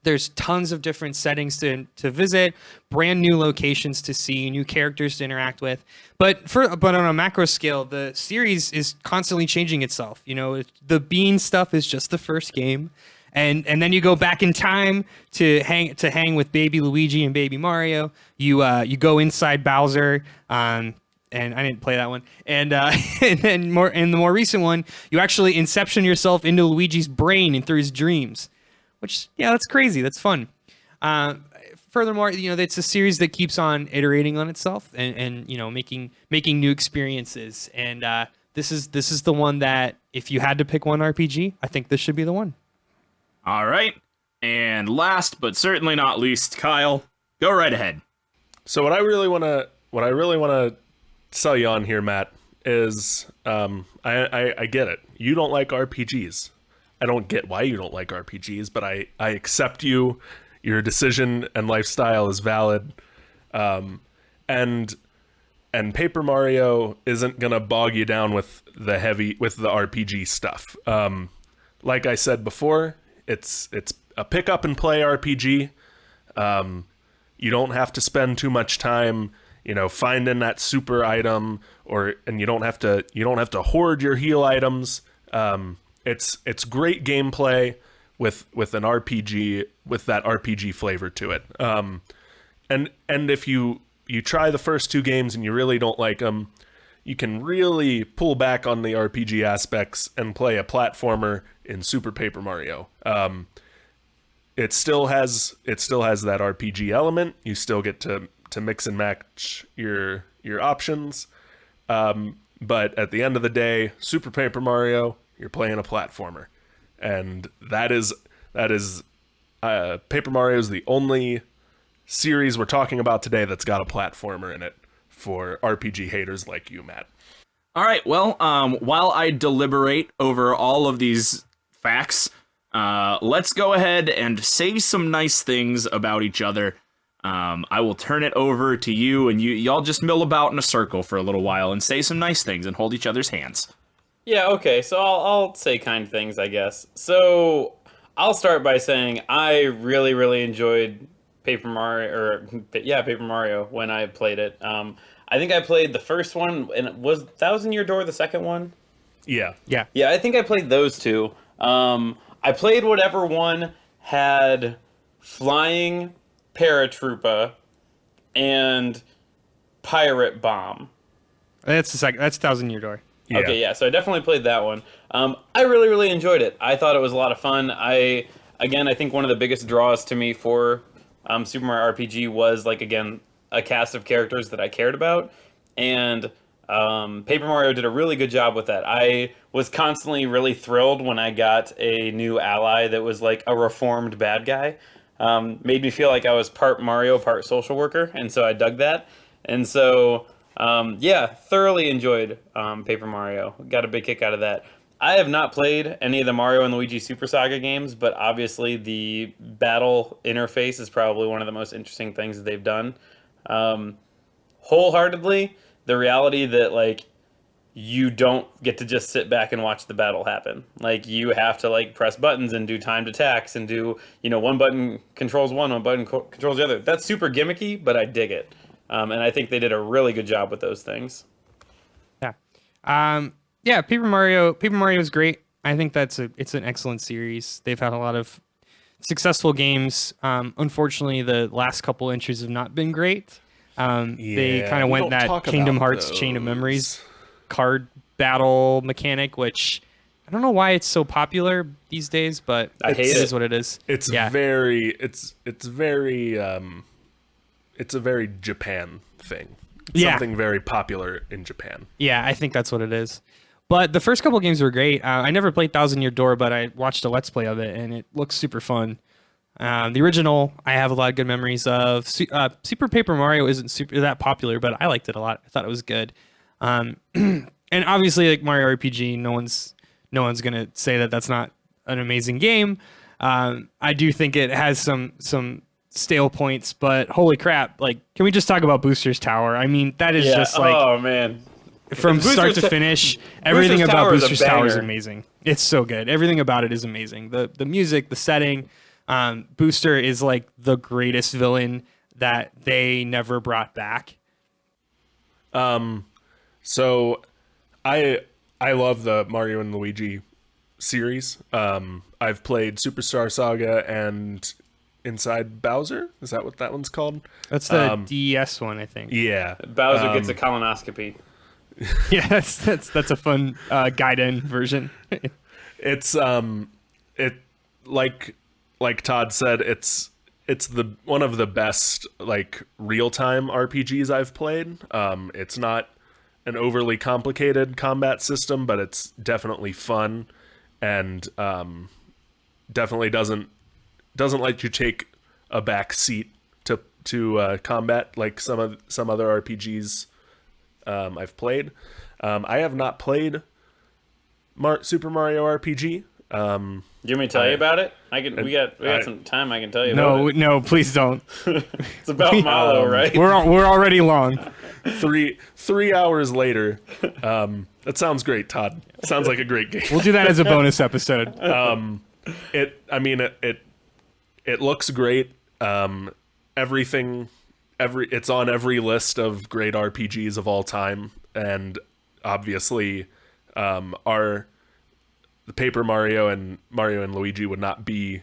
There's tons of different settings to visit, brand new locations to see, new characters to interact with. But on a macro scale, the series is constantly changing itself. The Bean stuff is just the first game. And then you go back in time to hang with Baby Luigi and Baby Mario. You go inside Bowser, and I didn't play that one. And and then in the more recent one, you actually inception yourself into Luigi's brain and through his dreams, which that's crazy. That's fun. Furthermore, it's a series that keeps on iterating on itself and making new experiences. And this is the one that if you had to pick one RPG, I think this should be the one. All right. And last but certainly not least, Kyle, go right ahead. So what I really want to sell you on here, Matt, is I get it. You don't like RPGs. I don't get why you don't like RPGs, but I accept you. Your decision and lifestyle is valid. And Paper Mario isn't gonna bog you down with the RPG stuff. Like I said before, it's a pick up and play RPG. You don't have to spend too much time, finding that super item, and you don't have to hoard your heal items. It's great gameplay with an RPG with that RPG flavor to it. And if you try the first two games and you really don't like them, you can really pull back on the RPG aspects and play a platformer in Super Paper Mario. It still has that RPG element. You still get to mix and match your options. But at the end of the day, Super Paper Mario, you're playing a platformer, and that is Paper Mario is the only series we're talking about today that's got a platformer in it for RPG haters like you, Matt. All right, well, while I deliberate over all of these facts, let's go ahead and say some nice things about each other. I will turn it over to you, and y'all just mill about in a circle for a little while and say some nice things and hold each other's hands. Yeah, okay, so I'll say kind things, I guess. So I'll start by saying I really, really enjoyed Paper Mario when I played it. I think I played the first one, and was Thousand Year Door the second one? Yeah. Yeah. Yeah, I think I played those two. I played whatever one had Flying Paratroopa and Pirate Bomb. That's the second. That's Thousand Year Door. Yeah. Okay, yeah, so I definitely played that one. I really, really enjoyed it. I thought it was a lot of fun. I think one of the biggest draws to me for Super Mario RPG was, like, again, a cast of characters that I cared about, and Paper Mario did a really good job with that. I was constantly really thrilled when I got a new ally that was like a reformed bad guy. Made me feel like I was part Mario, part social worker, and so I dug that. And so, yeah, thoroughly enjoyed Paper Mario. Got a big kick out of that. I have not played any of the Mario and Luigi Super Saga games, but obviously the battle interface is probably one of the most interesting things that they've done. Wholeheartedly, the reality that, like, you don't get to just sit back and watch the battle happen. Like, you have to, like, press buttons and do timed attacks and do, one button controls one button controls the other. That's super gimmicky, but I dig it. And I think they did a really good job with those things. Yeah. Yeah, Paper Mario is great. I think it's an excellent series. They've had a lot of successful games. Unfortunately, the last couple entries have not been great. They kind of went that Kingdom Hearts Chain of Memories card battle mechanic, which I don't know why it's so popular these days, but I hate it. It is what it is. It's a very Japan thing. Yeah. Something very popular in Japan. Yeah, I think that's what it is. But the first couple games were great. I never played Thousand Year Door, but I watched a Let's Play of it, and it looks super fun. The original, I have a lot of good memories of. Super Paper Mario isn't super that popular, but I liked it a lot. I thought it was good. And obviously, like Mario RPG, no one's gonna say that that's not an amazing game. I do think it has some stale points, but holy crap! Like, can we just talk about Booster's Tower? I mean, that is just like, oh man, from start to finish, everything about Tower is a Booster's Tower is banger. amazing. It's so good. Everything about it is amazing. The music, the setting. Booster is like the greatest villain that they never brought back. So I love the Mario and Luigi series. I've played Superstar Saga and Inside Bowser. Is that what that one's called? That's the DS one, I think. Yeah. Bowser gets a colonoscopy. Yeah, that's a fun Gaiden version. It's like Todd said, it's the one of the best, like, real-time RPGs I've played. It's not an overly complicated combat system, but it's definitely fun, and definitely doesn't let you take a back seat to combat like some other RPGs I've played. I have not played Super Mario RPG. Do you want me to tell you about it? We got some time. I can tell you. about it. No, please don't. It's about Mallow, right? We're already long. 3 hours later. That sounds great, Todd. Sounds like a great game. We'll do that as a bonus episode. It looks great. It's on every list of great RPGs of all time, and obviously, the the Paper Mario and Luigi would not be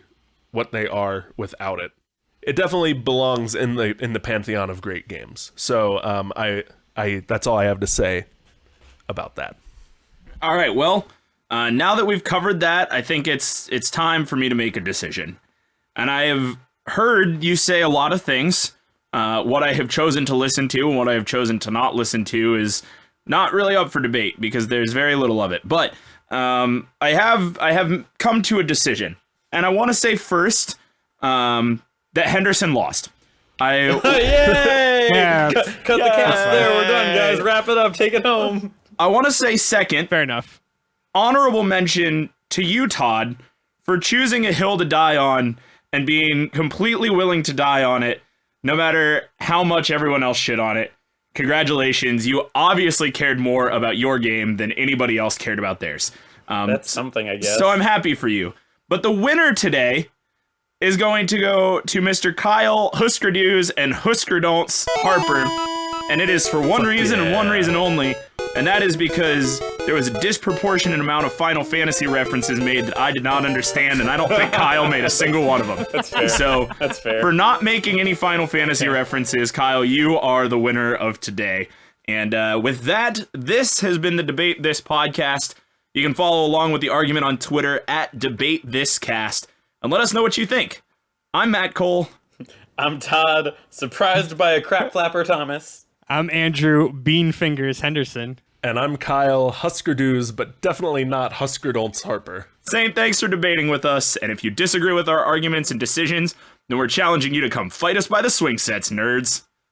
what they are without it. It definitely belongs in the pantheon of great games. So I that's all I have to say about that. All right, well, now that we've covered that, I think it's time for me to make a decision. And I have heard you say a lot of things. What I have chosen to listen to and what I have chosen to not listen to is not really up for debate because there's very little of it. But I have come to a decision, and I want to say first that Henderson lost. Yay! Yeah. Cut the cast there. We're done, guys. Wrap it up. Take it home. I want to say second, Fair enough. honorable mention to you, Todd, for choosing a hill to die on and being completely willing to die on it, no matter how much everyone else shit on it. Congratulations. You obviously cared more about your game than anybody else cared about theirs. That's something, I guess. So I'm happy for you. But the winner today is going to go to Mr. Kyle Huskerdews and Huskerdon'ts Harper. And it is for one reason and one reason only. And that is because there was a disproportionate amount of Final Fantasy references made that I did not understand, and I don't think Kyle made a single one of them. That's fair. So, That's fair. for not making any Final Fantasy references, Kyle, you are the winner of today. And with that, this has been the Debate This podcast. You can follow along with the argument on Twitter at DebateThisCast, and let us know what you think. I'm Matt Cole. I'm Todd, surprised by a crap flapper Thomas. I'm Andrew Beanfingers Henderson. And I'm Kyle Huskerdews, but definitely not Huskerdon'ts Harper. Saying thanks for debating with us, and if you disagree with our arguments and decisions, then we're challenging you to come fight us by the swing sets, nerds.